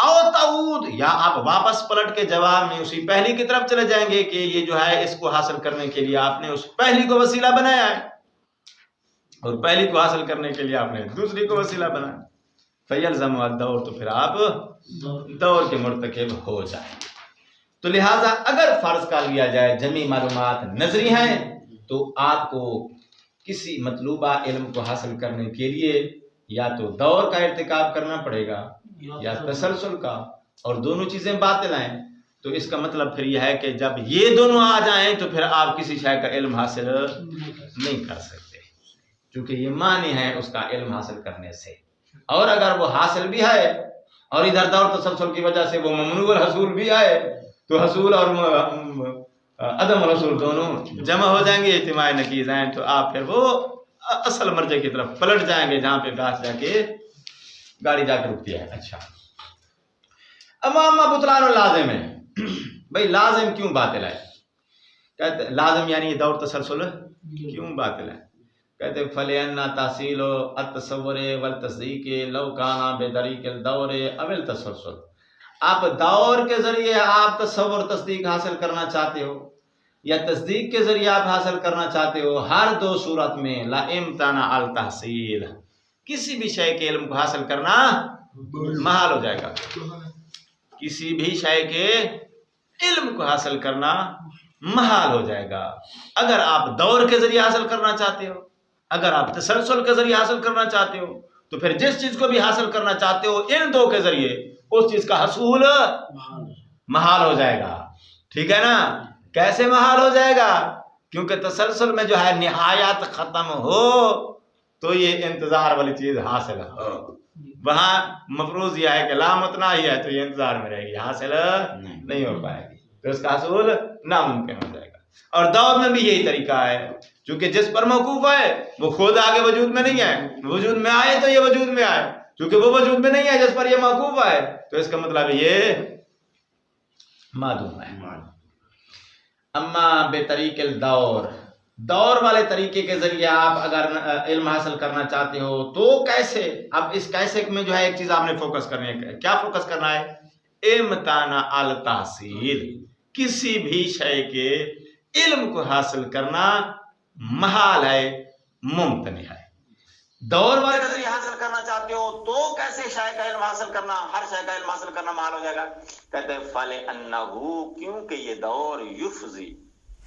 S2: او تعود، یا آپ واپس پلٹ کے جواب میں اسی پہلی کی طرف چلے جائیں گے کہ یہ جو ہے اس کو حاصل کرنے کے لیے آپ نے اس پہلی کو وسیلہ بنایا ہے، اور پہلی کو حاصل کرنے کے لیے آپ نے دوسری کو وسیلہ بنایا. فَيَلْزَمُ الدَّوْرُ، تو پھر آپ دور کے مرتکب ہو جائیں. تو لہٰذا اگر فرض کر لیا جائے جمی معلومات نظری ہیں، تو آپ کو کسی مطلوبہ علم کو حاصل کرنے کے لیے یا تو دور کا ارتکاب کرنا پڑے گا یا تسلسل کا، اور دونوں چیزیں باطل ہیں. تو اس کا مطلب پھر یہ ہے کہ جب یہ دونوں آ جائیں تو پھر آپ کسی شے کا علم حاصل نہیں کر سکتے، کیونکہ یہ معنی ہے اس کا علم حاصل کرنے سے. اور اگر وہ حاصل بھی ہے اور ادھر دور تسلسل کی وجہ سے وہ ممنوع الحصول بھی ہے، تو حصول اور عدم الحصول دونوں جمع ہو جائیں گے، اجتماعی نقیض ہیں. تو آپ پھر وہ اصل مرجع کی طرف پلٹ جائیں گے جہاں پہ گاڑی جا کے رکتی ہے. اچھا، اما بطلان لازم ہے. بھائی لازم کیوں باطل ہے؟ کہتے لازم یعنی دور تسلسل کیوں باطل ہے؟ کہتے فَلِأَنَّ تَحْصِيلُ التَّصَوُّرِ وَالتَّصْدِيقِ لَوْ كَانَ بِطَرِيقِ الدَّوْرِ أَوِ التَّسَلْسُلِ، آپ دور کے ذریعے آپ تصور تصدیق حاصل کرنا چاہتے ہو یا تصدیق کے ذریعے آپ حاصل کرنا چاہتے ہو، ہر دو صورت میں لَإِمْتَنَعَ التَّحْصِيلُ، کسی بھی شے کے علم کو حاصل کرنا محال ہو جائے گا. کسی بھی شے کے علم کو حاصل کرنا محال ہو جائے گا. اگر آپ دور کے ذریعے حاصل کرنا چاہتے ہو، اگر آپ تسلسل کے ذریعے حاصل کرنا چاہتے ہو، تو پھر جس چیز کو بھی حاصل کرنا چاہتے ہو ان دو کے ذریعے اس چیز کا حصول محال ہو جائے گا. ٹھیک ہے نا؟ کیسے محال ہو جائے گا؟ کیونکہ تسلسل میں جو ہے نہایت ختم ہو تو یہ انتظار والی چیز حاصل ہو. وہاں مفروض یہ ہے کہ لامتنا ہی ہے تو یہ انتظار میں رہے گی، حاصل نہیں ہو پائے گی، تو اس کا حصول ناممکن ہو جائے گا. اور دور میں بھی یہی طریقہ ہے، چونکہ جس پر موقوف ہے وہ خود آگے وجود میں نہیں ہے، وجود میں آئے تو یہ وجود میں آئے، چونکہ وہ وجود میں نہیں ہے جس پر یہ موقوف ہے، تو اس کا مطلب یہ معدوم ہے. اما بطریق الدور، دور والے طریقے کے ذریعے آپ اگر علم حاصل کرنا چاہتے ہو تو کیسے؟ اب اس کیسے میں جو ہے ایک چیز آپ نے فوکس کرنی ہے. کیا فوکس کرنا ہے؟ امتناع التحصیل، کسی بھی شے کے علم کو حاصل کرنا محال ہے، ممتنع ہے. دور والے ذریعے حاصل کرنا چاہتے ہو تو کیسے شے کا علم حاصل کرنا، ہر شے کا علم حاصل کرنا محال ہو جائے گا؟ کہتے ہیں فَلِأَنَّهُ، کیونکہ یہ دور یفضی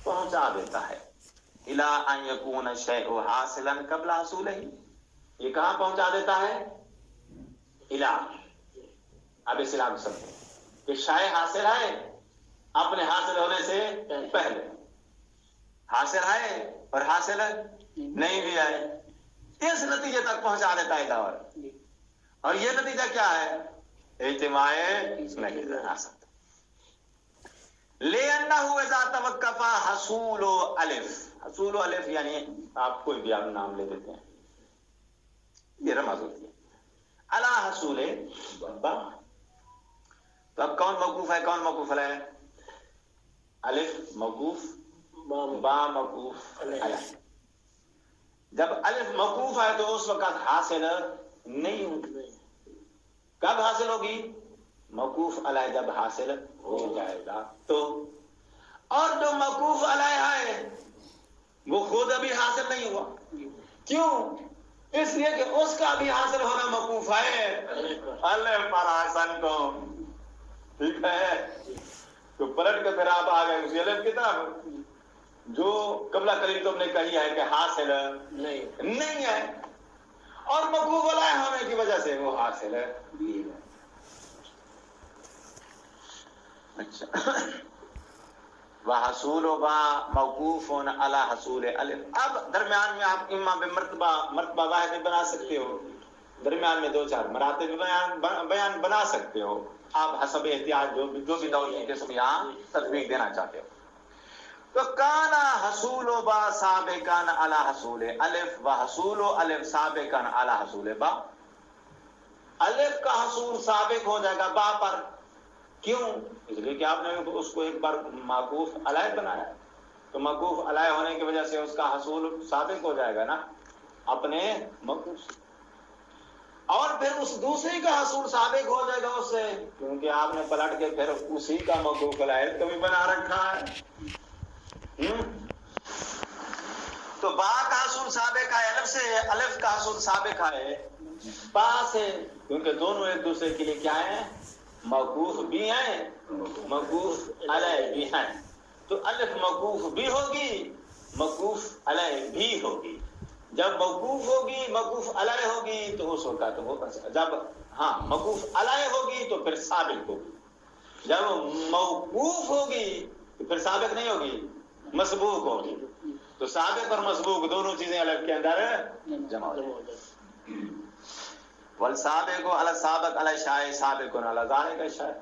S2: پہنچا دیتا ہے اِلَىٰ أَن يَكُونَ الشَّيْءُ حَاصِلًا قَبْلَ حصولِهِ، یہ کہاں پہنچا دیتا ہے؟ اِلَىٰ، اب اس علاقے سمجھیں کہ شے حاصل ہے اپنے حاصل ہونے سے پہلے، حاصل ہے اور حاصل نہیں بھی ہے، اس نتیجے تک پہنچا دیتا ہے دور. اور یہ نتیجہ کیا ہے؟ اجتماع نقیض حاصل. لِأَنَّهُ إِذَا تَوَقَّفَ حصول الف، حصول الف یعنی آپ کوئی بھی آپ نام لے دیتے ہیں، یہ رمز ہوتی ہے علی حصول با. تو اب کون موقوف ہے کون موقوف ہے؟ الف موقوف، با موقوف علیہ. جب الف موقوف ہے تو اس وقت حاصل نہیں ہوگی. کب حاصل ہوگی؟ موقوف علیہ جب حاصل ہو جائے گا تو. اور جو موقوف علیہ ہے وہ خود ابھی حاصل نہیں ہوا. کیوں؟
S4: اس لیے کہ اس کا بھی حاصل ہونا موقوف ہے الف پر حسن تو ٹھیک ہے. تو پلٹ کے پھر آپ آ گئے اسی الف کی طرف جو قبلہ قریب تم نے کہی ہے کہ حاصل نہیں ہے اور موقوف علیہ ہونے کی وجہ سے وہ حاصل ہے. اچھا وحصول با موقوف علی حصول الف. اب درمیان میں آپ اما مرتبہ واحد بنا سکتے ہو, درمیان میں 2-4 مراتب بیان بنا سکتے ہو آپ حسب احتیاط جو بھی دور کی قسم یہاں تطبیق دینا چاہتے ہو. تو کانا حصول با سابقان علی حصول الف و حصول الف سابقان علی حصول با. الف کا حصول سابق ہو جائے گا با پر. کیوں؟ اس لیے کہ آپ نے اس کو ایک بار معکوف علیہ بنایا, تو معکوف علیہ ہونے کی وجہ سے اس کا حصول سابق ہو جائے گا نا اپنے معکوف, اور پھر اس دوسری کا حصول سابق ہو جائے گا اس سے, کیونکہ آپ نے پلٹ کے پھر اسی کا معکوف علیہ کبھی بنا رکھا ہے. تو با کا حصول سابق ہے الف سے, الف کا حصول سابق ہے با سے, کیونکہ دونوں ایک دوسرے کے لیے کیا ہیں, موقوف بھی ہیں موقوف علیہ بھی ہیں. تو الف موقوف بھی ہوگی موقوف علیہ بھی ہوگی. جب موقوف ہوگی موقوف علیہ ہوگی تو اس وقت وہ جب موقوف علیہ ہوگی تو پھر ثابت ہوگی. جب موقوف ہوگی تو پھر ثابت نہیں ہوگی, مسبوق ہوگی. تو سابق اور مسبوق دونوں چیزیں الف کے اندر جمع ہو جائیں. والسابق علی سابق علی شائع سابق علی ذالک شائع.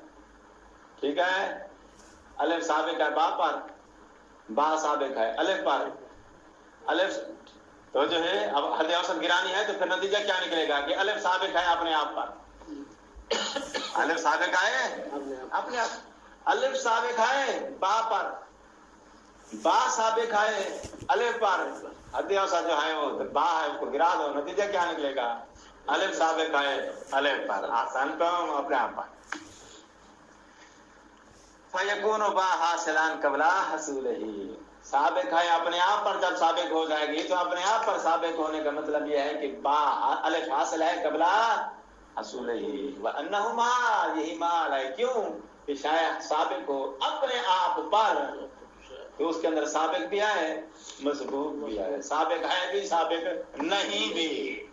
S4: ٹھیک ہے, الف سابق ہے با پر, با سابق ہے الف پر. الف تو جو ہے اب حد اوسط گرانی ہے تو پھر نتیجہ کیا نکلے گا کہ الف سابق ہے اپنے آپ پر. الف سابق ہے اپنے آپ, الف سابق ہے با پر, با سابق ہے الف پر. حد اوسط جو ہے وہ با ہے اس کو گرا دو, نتیجہ کیا نکلے گا الف سابق ہے الف پر. آسان تو اپنے آپ پر. فیکون با حاصلان قبل حصولہ. سابق ہے اپنے آپ پر جب سابق ہو جائے گی تو اپنے آپ پر سابق ہونے کا مطلب یہ ہے کہ با الف حاصل ہے قبل حصولہ. وانہما یہی مال ہے, کیوں کہ شاید سابق ہو اپنے آپ پر تو اس کے اندر سابق بھی ہے مسبوق بھی ہے. سابق ہے بھی سابق نہیں بھی.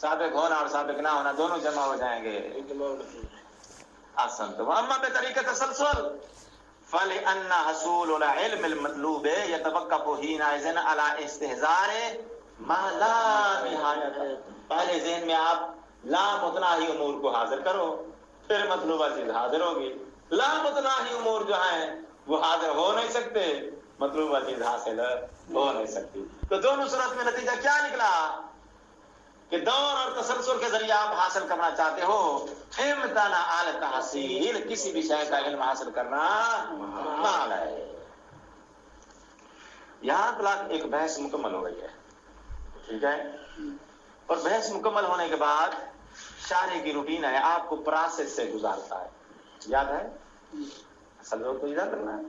S4: سابق ہونا اور سابق نہ ہونا دونوں جمع ہو جائیں گے. آسان تو اما بطریقہ تسلسل فلأن حصول العلم المطلوب يتوقف حينئذ على استحضار ما لا نهایت. پہلے ذہن میں آپ لا متناہی امور کو حاضر کرو, پھر مطلوبہ چیز حاضر ہوگی. لا متناہی امور جو ہیں وہ حاضر ہو نہیں سکتے, مطلوبہ چیز حاصل ہو نہیں سکتی. تو دونوں صورت میں نتیجہ کیا نکلا کہ دور اور تسلسل کے ذریعے آپ حاصل کرنا چاہتے ہو امتنا آل تحصیل, کسی بھی شے کا علم حاصل کرنا محال ہے. یہاں تک ایک بحث مکمل ہو گئی ہے. ٹھیک ہے, اور بحث مکمل ہونے کے بعد شارح کی روٹین ہے آپ کو پروسیس سے گزارتا ہے. یاد ہے اصل لوگ کو ادھر کرنا ہے.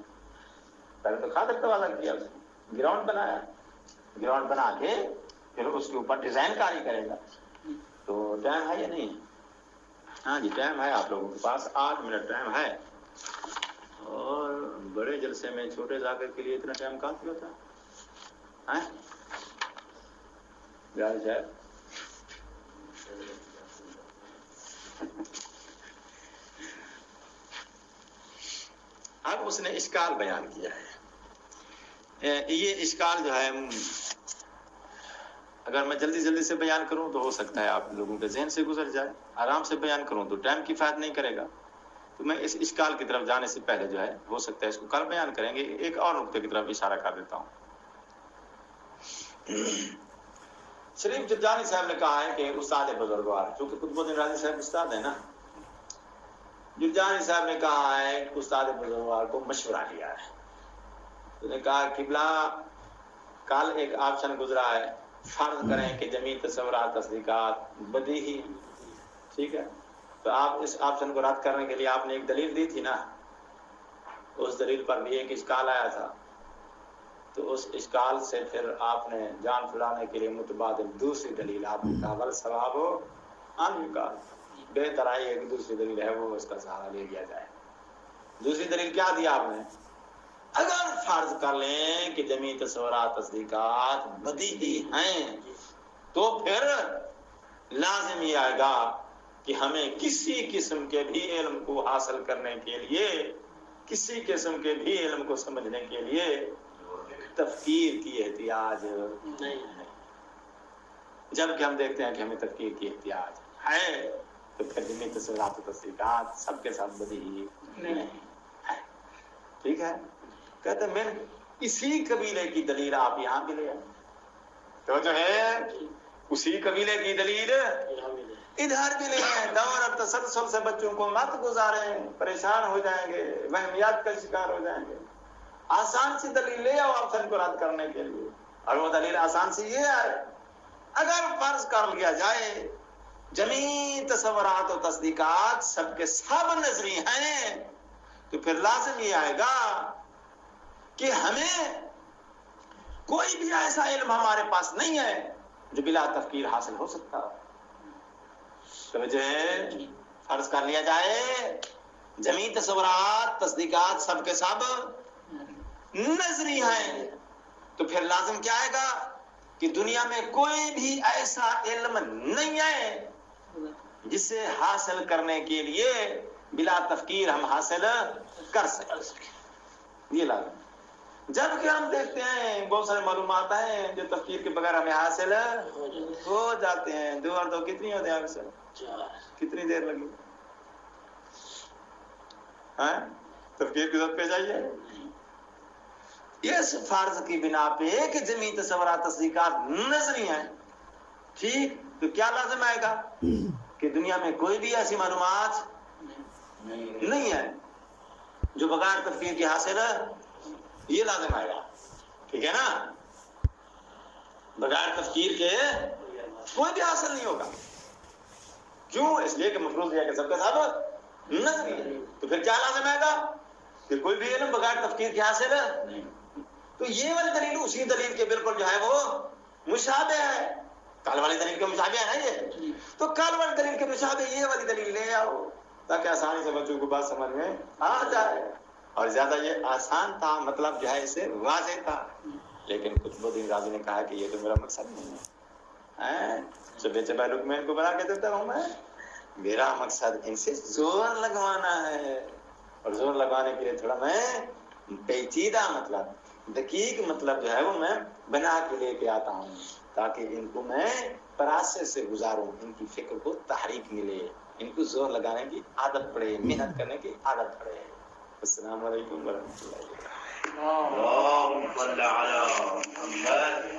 S4: پہلے تو خاطر توازہ کیا, گراؤنڈ بنایا, گراؤنڈ بنا کے پھر اس کے اوپر ڈیزائن کاری کرے گا. تو ٹائم ہے یا نہیں؟ ہاں جی ٹائم ہے, آپ لوگوں کے پاس 8 منٹ ٹائم ہے. اور بڑے جلسے میں چھوٹے ذاکر کے لیے اتنا ٹائم کافی ہوتا ہے. اب اس نے اشکال بیان کیا ہے. یہ اشکال جو ہے اگر میں جلدی سے بیان کروں تو ہو سکتا ہے آپ لوگوں کے ذہن سے گزر جائے, آرام سے بیان کروں تو ٹائم کفایت نہیں کرے گا. تو میں اس اشکال کی طرف جانے سے پہلے جو ہے ہو سکتا ہے اس کو کل بیان کریں گے. ایک اور نقطے کی طرف اشارہ کر دیتا ہوں. شریف جرجانی صاحب نے کہا ہے کہ استاد بزرگوار, چونکہ قطب الدین رازی صاحب استاد ہیں نا, جرجانی صاحب نے کہا ہے کہ استاد بزرگوار کو مشورہ لیا ہے. تو نے کہا قبلہ کل ایک آپشن گزرا ہے, فرض کریں کہ جمیع تصورات تصدیقات بدیہی. ٹھیک ہے, تو آپ اس آپشن کو رد کرنے کے لیے آپ نے ایک دلیل دی تھی نا, اس دلیل پر بھی ایک اشکال آیا تھا. تو اس اشکال سے پھر آپ نے جان چھڑانے کے لیے متبادل دوسری دلیل آپ نے کہا ول ثواب ہو انکار، بہتر ہے ایک دوسری دلیل ہے وہ اس کا سہارا لے لیا جائے۔ دوسری دلیل کیا دیا آپ نے؟ اگر فرض کر لیں کہ جمیع تصورات تصدیقات بدیہی ہیں تو پھر لازم یہ آئے گا کہ ہمیں کسی قسم کے بھی علم کو حاصل کرنے کے لیے، کسی قسم کے بھی علم کو سمجھنے کے لیے تفکیر کی احتیاج نہیں ہے۔ جبکہ ہم دیکھتے ہیں کہ ہمیں تفکیر کی احتیاج ہے تو پھر جمیع تصورات و تصدیقات سب کے ساتھ بدیہی نہیں ہے۔ ٹھیک ہے، کہتے ہیں میں اسی قبیلے کی دلیل آپ یہاں بھی لے آئے، تو جو ہے اسی قبیلے کی دلیل ادھر بھی لے آئے۔ دور اور تسلسل سے بچوں کو مت گزاریں، پریشان ہو جائیں گے، وہمیات کا شکار ہو جائیں گے۔ آسان سی دلیل لے آؤ آپشن کو رد کرنے کے لیے، اور وہ دلیل آسان سی یہ ہے اگر فرض کر لیا جائے جمیع تصورات و تصدیقات سب کے سب نظری ہیں تو پھر لازم یہ آئے گا کہ ہمیں کوئی بھی ایسا علم ہمارے پاس نہیں ہے جو بلا تفکیر حاصل ہو سکتا۔ سمجھے؟ فرض کر لیا جائے جمیع تصورات تصدیقات سب کے سب نظری ہیں تو پھر لازم کیا آئے گا کہ دنیا میں کوئی بھی ایسا علم نہیں ہے جسے حاصل کرنے کے لیے بلا تفکیر ہم حاصل کر سکیں۔ یہ لازم۔ جبکہ ہم دیکھتے ہیں بہت سارے معلومات ہیں جو تفکیر کے بغیر ہمیں حاصل ہو جاتے ہیں۔ 2 اور 2 کتنی ہوتے ہیں؟ آپ سے کتنی دیر لگی؟ تفکیر کی ضرورت پہ جائیے۔ اس فرض کی بنا پہ کہ جمیع تصورات تصدیقات نظری ہیں، ٹھیک، تو کیا لازم آئے گا کہ دنیا میں کوئی بھی ایسی معلومات نہیں ہے جو بغیر تفکیر کی حاصل ہے، یہ لازم آئے گا۔ ٹھیک ہے نا؟ بغیر تفکیر کے کوئی بھی حاصل نہیں ہوگا۔ کیوں؟ اس لیے کہ مفروض یہ کہ سب کا سب نظری ہے۔ تو پھر کیا لازم آئے گا کہ کوئی بھی علم بغیر تفکیر کے حاصل ہے۔ تو یہ والی دلیل اسی دلیل کے بالکل جو ہے وہ مشابہ ہے۔ کل والی دلیل کے مشابہ ہے نا یہ، تو کل والی دلیل کے مشابہ یہ والی دلیل لے آؤ تاکہ آسانی سے بچوں کو بات سمجھ میں آ جائے۔ اور زیادہ یہ آسان تھا، مطلب جو ہے اسے واضح تھا، لیکن قطب الدین رازی نے کہا کہ یہ تو میرا مقصد نہیں ہے، چبے چبے لوگ میں ان کو بنا کے دیتا ہوں، میں میرا مقصد ان سے زور لگوانا ہے، اور زور لگوانے کے لیے تھوڑا میں پیچیدہ مطلب دقیق مطلب جو ہے وہ میں بنا کے لے کے آتا ہوں تاکہ ان کو میں پراسس سے گزاروں، ان کی فکر کو تحریک ملے، ان کو زور لگانے کی عادت پڑے، محنت کرنے کی عادت پڑے۔ السلام علیکم ورحمۃ اللہ۔
S3: اللهم صل على محمد